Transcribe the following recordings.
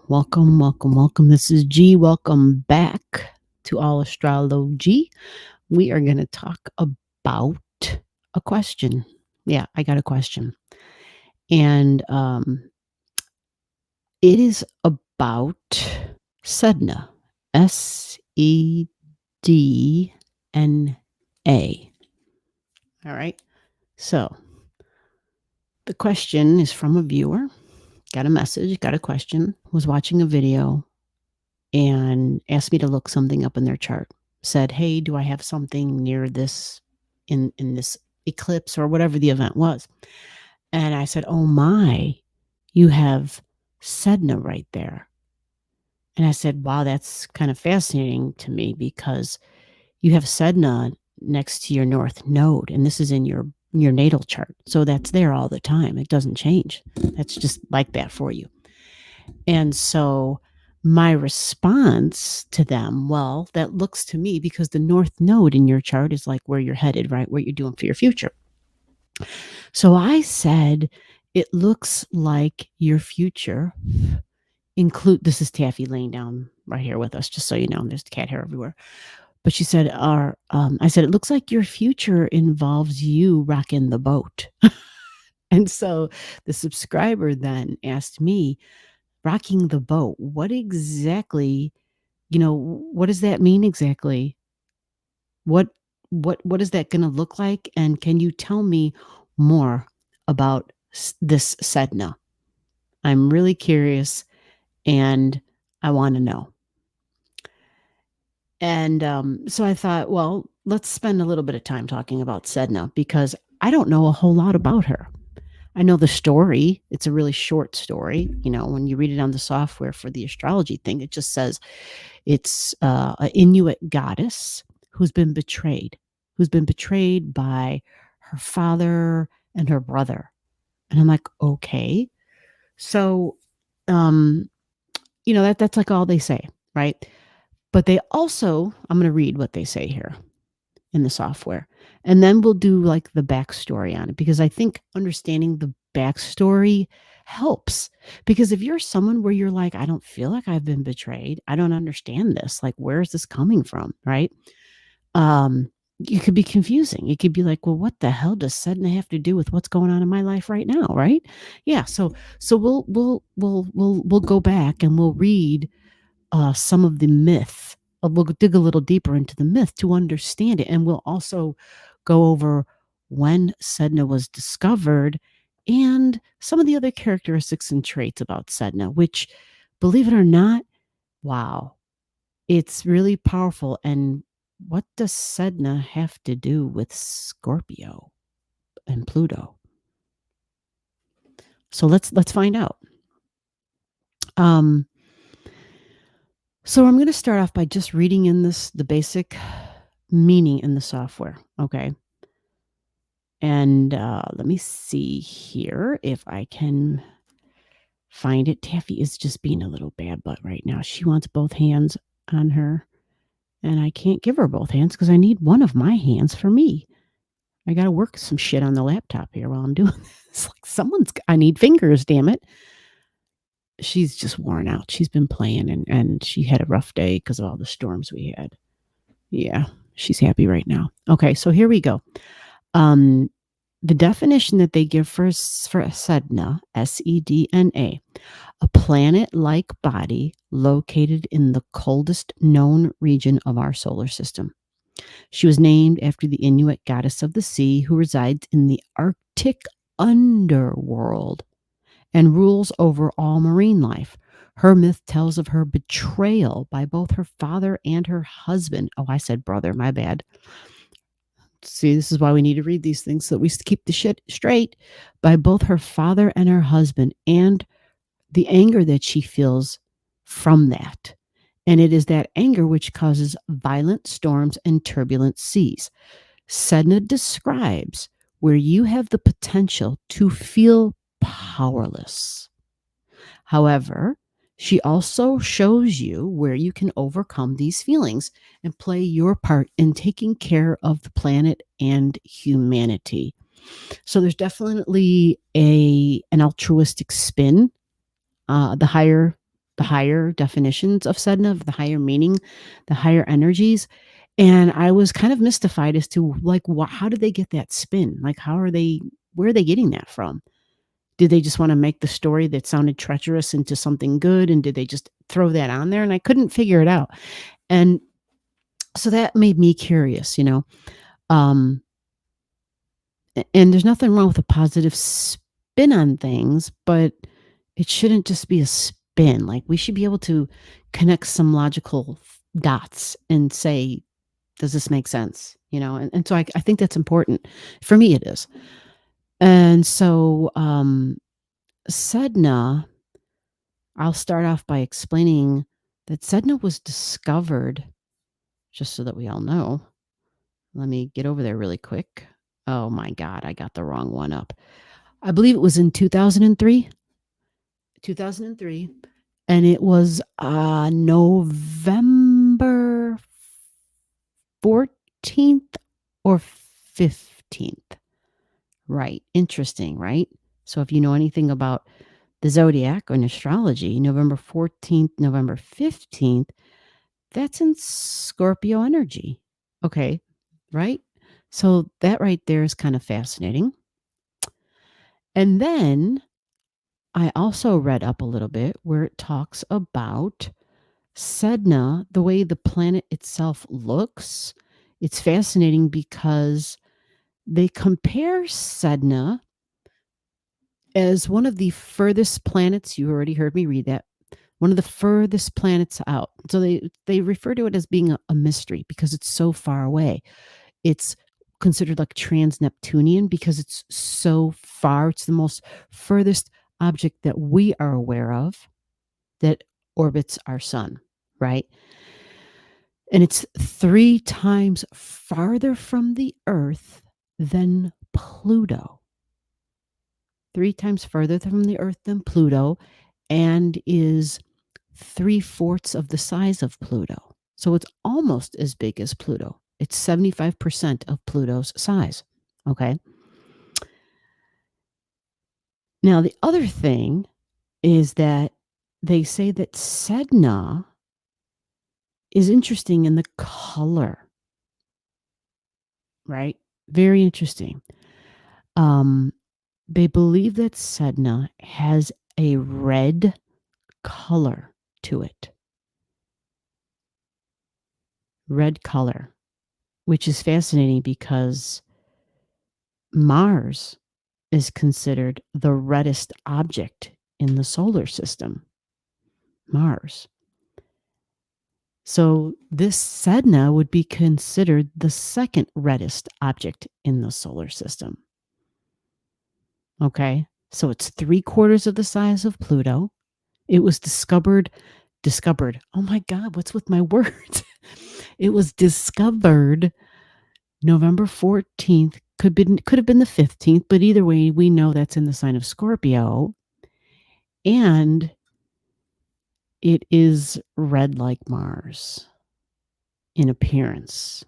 Welcome, welcome, welcome. This is G. Welcome back to Allastrology. We are going to talk about a question. Yeah, I got a question. And it is about Sedna. Sedna. All right. So the question is from a viewer. Got a message, got a question, was watching a video and asked me to look something up in their chart. Said, "Hey, do I have something near this in this eclipse or whatever the event was?" And I said, "Oh my, you have Sedna right there." And I said, "Wow, that's kind of fascinating to me because you have Sedna next to your north node, and this is in your natal chart. So that's there all the time. It doesn't change. That's just like that for you." And so my response to them, well, that looks to me because the north node in your chart is like where you're headed, right? What you're doing for your future. So I said, it looks like your future this is Taffy laying down right here with us, just so you know, there's cat hair everywhere. But she said, I said, it looks like your future involves you rocking the boat. And so the subscriber then asked me, rocking the boat, what exactly, what does that mean exactly? What what is that going to look like? And can you tell me more about this Sedna? I'm really curious and I want to know. And so I thought, well, let's spend a little bit of time talking about Sedna because I don't know a whole lot about her. I know the story. It's a really short story. When you read it on the software for the astrology thing, it just says it's an Inuit goddess who's been betrayed by her father and her brother. And I'm like, okay. So, that's like all they say, right? But they also, I'm going to read what they say here in the software. And then we'll do like the backstory on it because I think understanding the backstory helps. Because if you're someone where you're like, I don't feel like I've been betrayed, I don't understand this. Like, where is this coming from? Right. It could be confusing. It could be like, well, what the hell does Sedna have to do with what's going on in my life right now? Right. Yeah. So we'll go back and we'll read some of the myth. We'll dig a little deeper into the myth to understand it. And we'll also go over when Sedna was discovered and some of the other characteristics and traits about Sedna, which, believe it or not, wow, it's really powerful. And what does Sedna have to do with Scorpio and Pluto? So let's find out. So I'm going to start off by just reading in the basic meaning in the software. Okay. And let me see here if I can find it. Taffy is just being a little bad butt right now. She wants both hands on her. And I can't give her both hands because I need one of my hands for me. I got to work some shit on the laptop here while I'm doing this. Like I need fingers, damn it. She's just worn out. She's been playing and she had a rough day because of all the storms we had. Yeah, she's happy right now. Okay, so here we go. The definition that they give for Sedna, Sedna, a planet-like body located in the coldest known region of our solar system. She was named after the Inuit goddess of the sea who resides in the Arctic underworld and rules over all marine life. Her myth tells of her betrayal by both her father and her husband. Oh, I said brother, my bad. See, this is why we need to read these things so that we keep the shit straight. By both her father and her husband, and the anger that she feels from that. And it is that anger which causes violent storms and turbulent seas. Sedna describes where you have the potential to feel powerless. However, she also shows you where you can overcome these feelings and play your part in taking care of the planet and humanity. So there's definitely an altruistic spin. The higher the higher definitions of Sedna, of the higher meaning, the higher energies. And I was kind of mystified as to like, how did they get that spin? Like, where are they getting that from? Did they just want to make the story that sounded treacherous into something good? And did they just throw that on there? And I couldn't figure it out. And so that made me curious, Um, and there's nothing wrong with a positive spin on things, but it shouldn't just be a spin. Like we should be able to connect some logical dots and say, does this make sense? And so I think that's important. For me, it is. And so Sedna, I'll start off by explaining that Sedna was discovered, just so that we all know. Let me get over there really quick. Oh my God, I got the wrong one up. I believe it was in 2003. 2003. And it was November 14th or 15th. Right. Interesting, right? So if you know anything about the zodiac or in astrology, November 14th, November 15th, that's in Scorpio energy. Okay. Right? So that right there is kind of fascinating. And then I also read up a little bit where it talks about Sedna, the way the planet itself looks. It's fascinating because they compare Sedna as one of the furthest planets. You already heard me read that. One of the furthest planets out. So they refer to it as being a mystery because it's so far away. It's considered like trans-Neptunian because it's so far. It's the most furthest object that we are aware of that orbits our sun, right? And it's 3 times farther from the Earth than Pluto. 3 times further from the Earth than Pluto, and is 3/4 of the size of Pluto. So it's almost as big as Pluto. It's 75% of Pluto's size. Okay. Now, the other thing is that they say that Sedna is interesting in the color, right? Very interesting. Um, they believe that Sedna has a red color to it. Red color, which is fascinating because Mars is considered the reddest object in the solar system. Mars. So this Sedna would be considered the second reddest object in the solar system. Okay. So it's 3/4 of the size of Pluto. It was discovered. Oh my God, what's with my words? It was discovered November 14th. Could have been the 15th, but either way, we know that's in the sign of Scorpio. And it is red like Mars in appearance.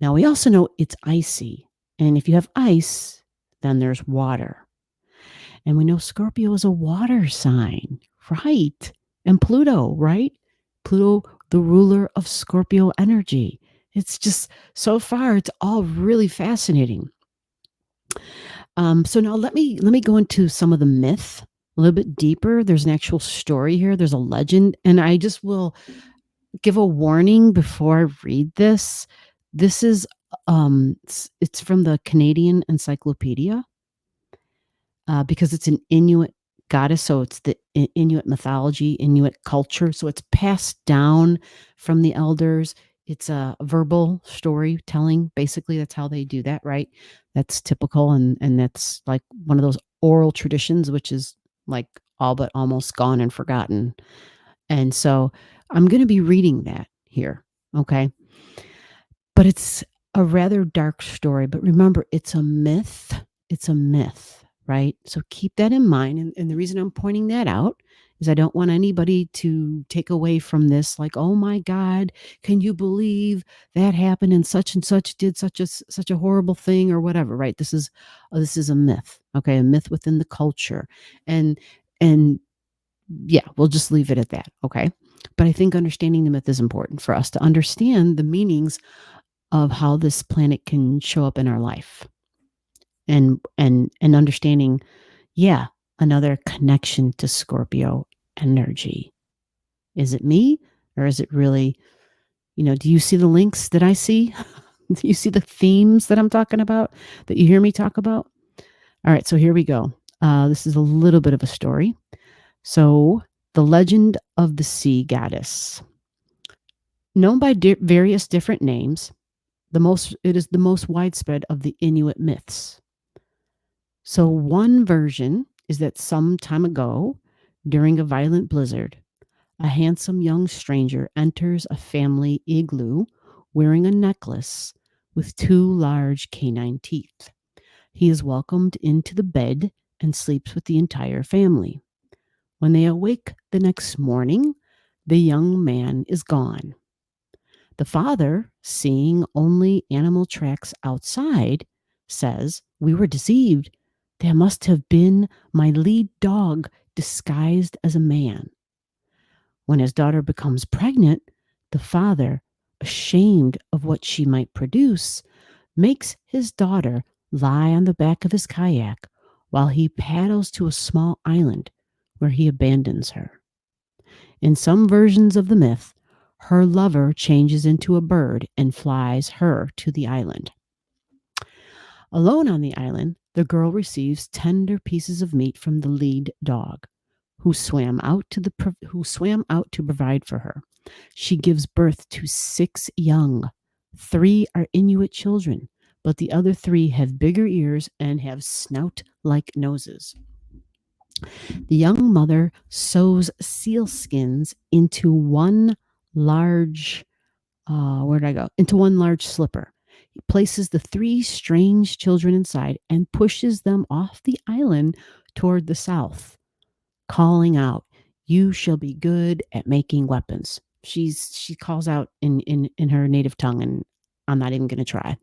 Now, we also know it's icy. And if you have ice, then there's water. And we know Scorpio is a water sign, right? And Pluto, right? Pluto, the ruler of Scorpio energy. It's just so far, it's all really fascinating. So now let me go into some of the myth a little bit deeper. There's an actual story here. There's a legend, and I just will give a warning before I read this. This is it's from the Canadian Encyclopedia because it's an Inuit goddess, so it's the Inuit mythology, Inuit culture. So it's passed down from the elders. It's a verbal storytelling. Basically, that's how they do that, right? That's typical, and that's like one of those oral traditions, which is like all but almost gone and forgotten. And so I'm going to be reading that here, okay? But it's a rather dark story. But remember, it's a myth. It's a myth, right? So keep that in mind. And the reason I'm pointing that out is I don't want anybody to take away from this like, oh my God, can you believe that happened and such did such a horrible thing or whatever, right? This is a myth, okay? A myth within the culture. And Yeah, we'll just leave it at that, okay? But I think understanding the myth is important for us to understand the meanings of how this planet can show up in our life, and understanding, yeah, another connection to Scorpio energy. Is it me, or is it really, do you see the links that I see? Do you see the themes that I'm talking about, that you hear me talk about? All right, so here we go. This is a little bit of a story. So, the legend of the sea goddess, known by various different names, it is the most widespread of the Inuit myths. So, one version is that some time ago, during a violent blizzard, a handsome young stranger enters a family igloo wearing a necklace with two large canine teeth. He is welcomed into the bed and sleeps with the entire family. When they awake the next morning, the young man is gone. The father, seeing only animal tracks outside, says, "We were deceived. That must have been my lead dog disguised as a man." When his daughter becomes pregnant, the father, ashamed of what she might produce, makes his daughter lie on the back of his kayak while he paddles to a small island where he abandons her. In some versions of the myth, her lover changes into a bird and flies her to the island. Alone on the island, the girl receives tender pieces of meat from the lead dog, who swam out to provide for her. She gives birth to 6 young. 3 are Inuit children, but the other 3 have bigger ears and have snout-like noses. The young mother sews seal skins into one large, where did I go? Into one large slipper. He places the 3 strange children inside and pushes them off the island toward the south, calling out, "You shall be good at making weapons." She calls out in her native tongue, and I'm not even going to try.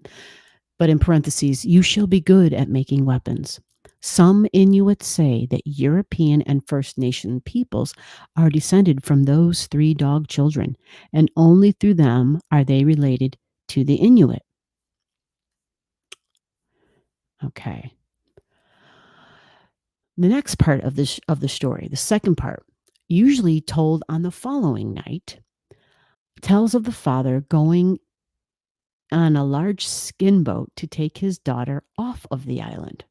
But in parentheses, "You shall be good at making weapons." Some Inuits say that European and First Nation peoples are descended from those 3 dog children, and only through them are they related to the Inuit. Okay. The next part of the story, the second part, usually told on the following night, tells of the father going on a large skin boat to take his daughter off of the island.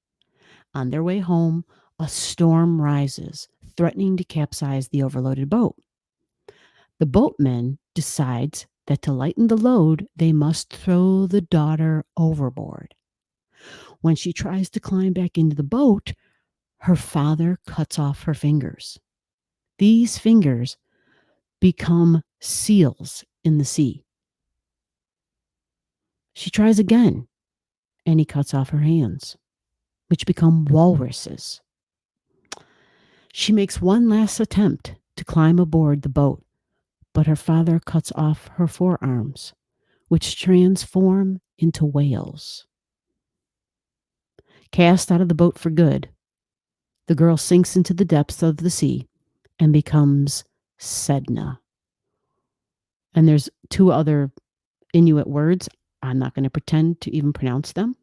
On their way home, a storm rises, threatening to capsize the overloaded boat. The boatman decides that to lighten the load, they must throw the daughter overboard. When she tries to climb back into the boat, her father cuts off her fingers. These fingers become seals in the sea. She tries again, and he cuts off her hands, which become walruses. She makes one last attempt to climb aboard the boat, but her father cuts off her forearms, which transform into whales. Cast out of the boat for good, the girl sinks into the depths of the sea and becomes Sedna. And there's 2 other Inuit words. I'm not going to pretend to even pronounce them.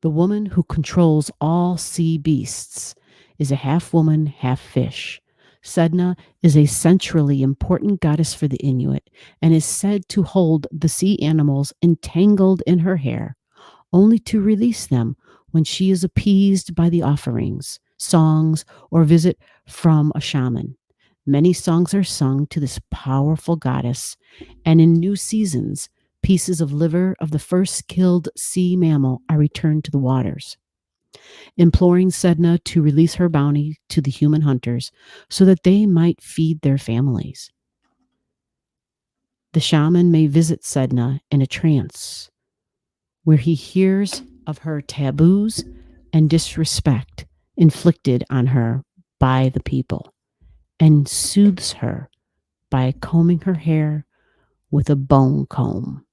The woman who controls all sea beasts is a half woman, half fish. Sedna is a centrally important goddess for the Inuit and is said to hold the sea animals entangled in her hair, only to release them when she is appeased by the offerings, songs, or visit from a shaman. Many songs are sung to this powerful goddess, and in new seasons, pieces of liver of the first killed sea mammal are returned to the waters, imploring Sedna to release her bounty to the human hunters so that they might feed their families. The shaman may visit Sedna in a trance, where he hears of her taboos and disrespect inflicted on her by the people, and soothes her by combing her hair with a bone comb.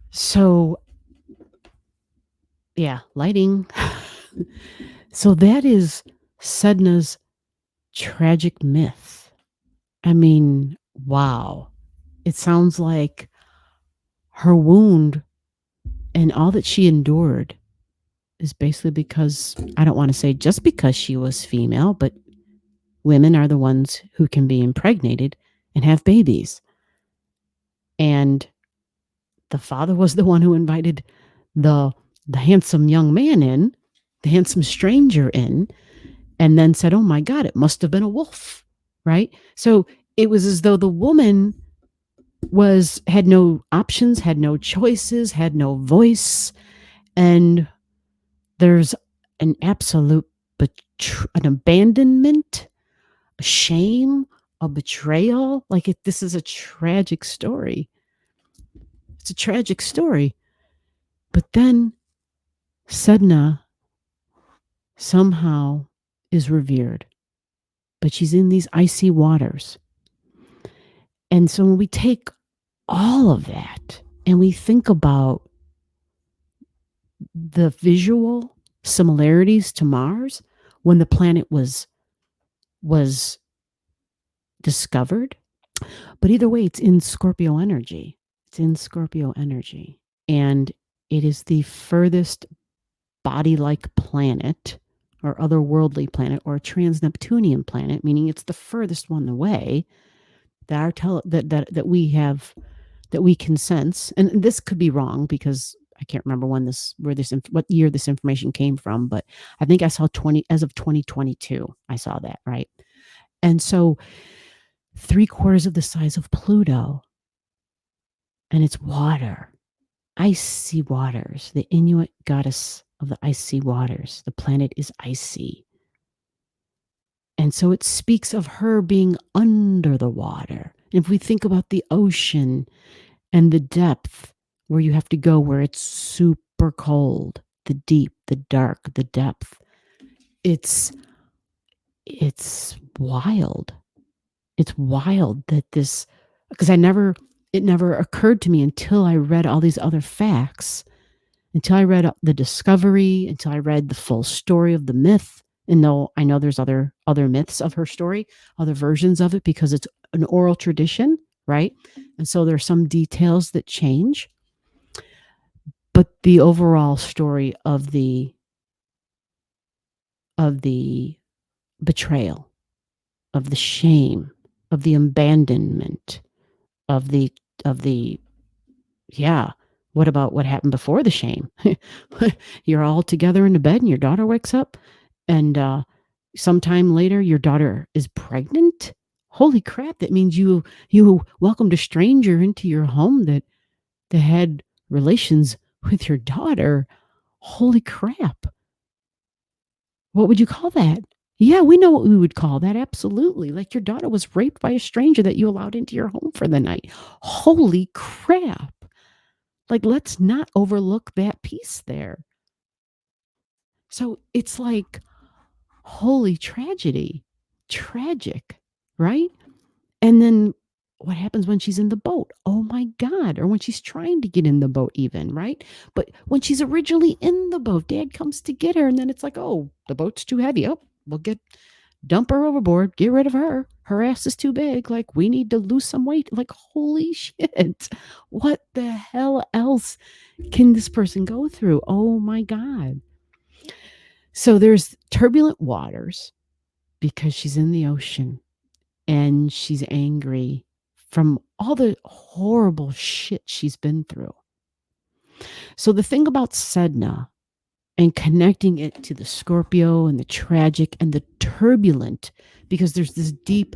So, yeah, lighting. So that is Sedna's tragic myth. I mean, wow. It sounds like her wound and all that she endured is basically because, I don't want to say just because she was female, but women are the ones who can be impregnated and have babies. And the father was the one who invited the handsome young man in, the handsome stranger in, and then said, "Oh my God, it must have been a wolf," right? So it was as though the woman had no options, had no choices, had no voice, and there's an absolute an abandonment, a shame, a betrayal. Like this is a tragic story. It's a tragic story. But then Sedna somehow is revered, but she's in these icy waters. And so when we take all of that and we think about the visual similarities to Mars when the planet was discovered, but either way, it's in Scorpio energy. It's in Scorpio energy. And it is the furthest body-like planet or otherworldly planet or trans-Neptunian planet, meaning it's the furthest one away that we have, that we can sense. And this could be wrong because I can't remember what year this information came from, but I think I saw as of 2022, I saw that, right? And so 3/4 of the size of Pluto, and it's water, icy waters, the Inuit goddess of the icy waters. The planet is icy. And so it speaks of her being under the water. And if we think about the ocean and the depth where you have to go, where it's super cold, the deep, the dark, the depth, it's wild. It's wild that because it never occurred to me until I read all these other facts, until I read the discovery, until I read the full story of the myth. And though I know there's other myths of her story, other versions of it, because it's an oral tradition, right? And so there are some details that change. But the overall story of the betrayal, of the shame, of the abandonment, of the yeah. What about what happened before the shame? You're all together in the bed and your daughter wakes up and sometime later your daughter is pregnant. Holy crap, that means you welcomed a stranger into your home that had relations with your daughter. Holy crap. What would you call that? Yeah, we know what we would call that. Absolutely. Like your daughter was raped by a stranger that you allowed into your home for the night. Holy crap. Like, let's not overlook that piece there. So it's like, holy tragedy. Tragic, right? And then what happens when she's in the boat? Oh my God. Or when she's trying to get in the boat even, right? But when she's originally in the boat, Dad comes to get her and then it's like, oh, the boat's too heavy. Oh, we'll dump her overboard, get rid of her. Her ass is too big. Like, we need to lose some weight. Like, holy shit. What the hell else can this person go through? Oh my God. So there's turbulent waters because she's in the ocean and she's angry from all the horrible shit she's been through. So the thing about Sedna and connecting it to the Scorpio and the tragic and the turbulent, because there's this deep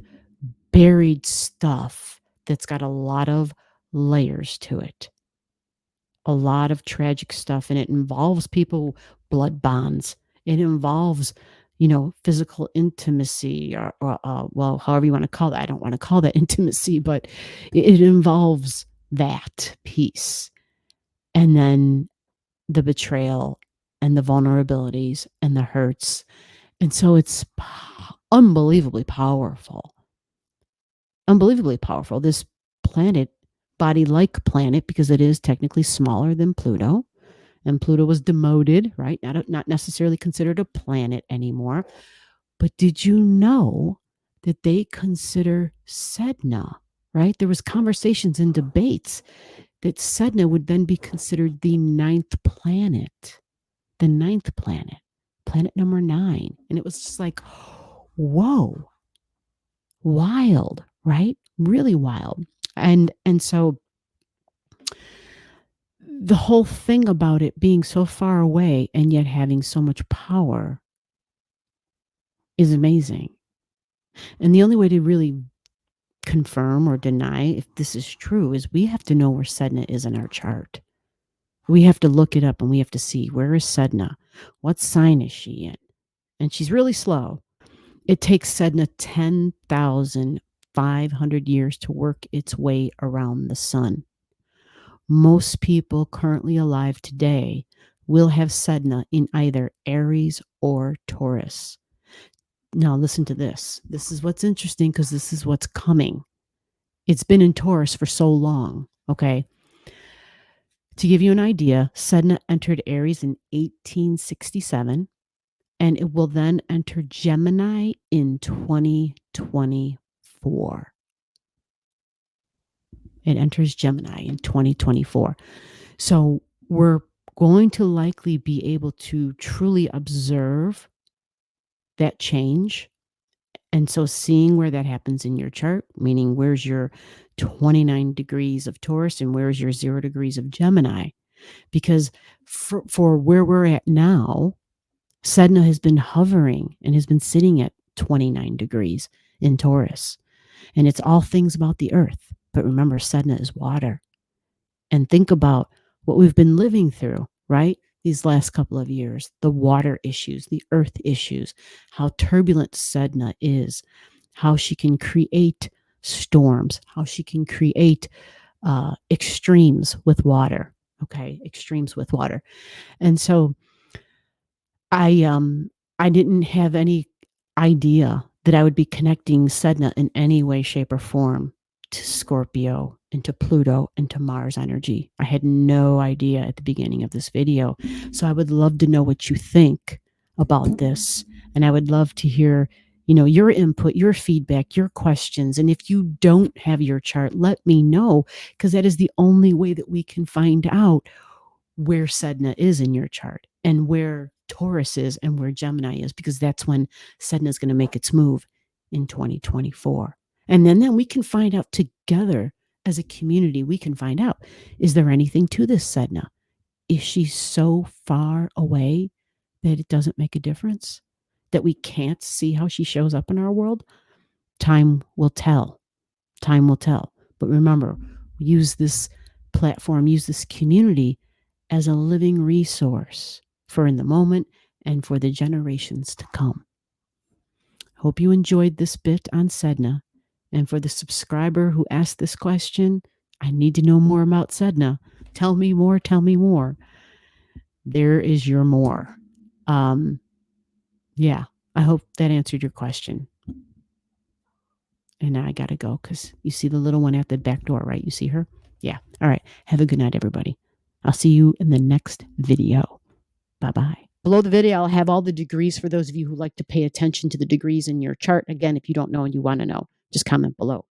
buried stuff that's got a lot of layers to it, a lot of tragic stuff, and it involves people, blood bonds. It involves, physical intimacy or well, however you want to call that. I don't want to call that intimacy, but it involves that piece. And then the betrayal and the vulnerabilities and the hurts. And so it's unbelievably powerful. Unbelievably powerful. This planet, body-like planet, because it is technically smaller than Pluto. And Pluto was demoted, right? Not necessarily considered a planet anymore. But did you know that they consider Sedna, right? There was conversations and debates that Sedna would then be considered the ninth planet, planet number 9. And it was just like, whoa, wild, right? Really wild. And so the whole thing about it being so far away and yet having so much power is amazing. And the only way to really confirm or deny if this is true is we have to know where Sedna is in our chart. We have to look it up and we have to see, where is Sedna? What sign is she in? And she's really slow. It takes Sedna 10,500 years to work its way around the sun. Most people currently alive today will have Sedna in either Aries or Taurus. Now, listen to this. This is what's interesting because this is what's coming. It's been in Taurus for so long, okay? To give you an idea, Sedna entered Aries in 1867, and it will then enter Gemini in 2024. It enters Gemini in 2024. So we're going to likely be able to truly observe that change. And so seeing where that happens in your chart, meaning where's your 29 degrees of Taurus and where's your 0 degrees of Gemini, because for where we're at now, Sedna has been hovering and has been sitting at 29 degrees in Taurus. And it's all things about the earth. But remember, Sedna is water. And think about what we've been living through, right? These last couple of years, the water issues, the earth issues, how turbulent Sedna is, how she can create storms, how she can create extremes with water. Okay, extremes with water. And so I didn't have any idea that I would be connecting Sedna in any way, shape, or form to Scorpio and to Pluto and to Mars energy. I had no idea at the beginning of this video. So I would love to know what you think about this. And I would love to hear, your input, your feedback, your questions. And if you don't have your chart, let me know, because that is the only way that we can find out where Sedna is in your chart and where Taurus is and where Gemini is, because that's when Sedna is going to make its move in 2024. And then we can find out together as a community, we can find out, is there anything to this Sedna? Is she so far away that it doesn't make a difference? That we can't see how she shows up in our world? Time will tell. Time will tell. But remember, use this platform, use this community as a living resource for in the moment and for the generations to come. Hope you enjoyed this bit on Sedna. And for the subscriber who asked this question, I need to know more about Sedna. Tell me more, tell me more. There is your more. Yeah, I hope that answered your question. And now I got to go because you see the little one at the back door, right? You see her? Yeah. All right. Have a good night, everybody. I'll see you in the next video. Bye-bye. Below the video, I'll have all the degrees for those of you who like to pay attention to the degrees in your chart. Again, if you don't know and you want to know, just comment below.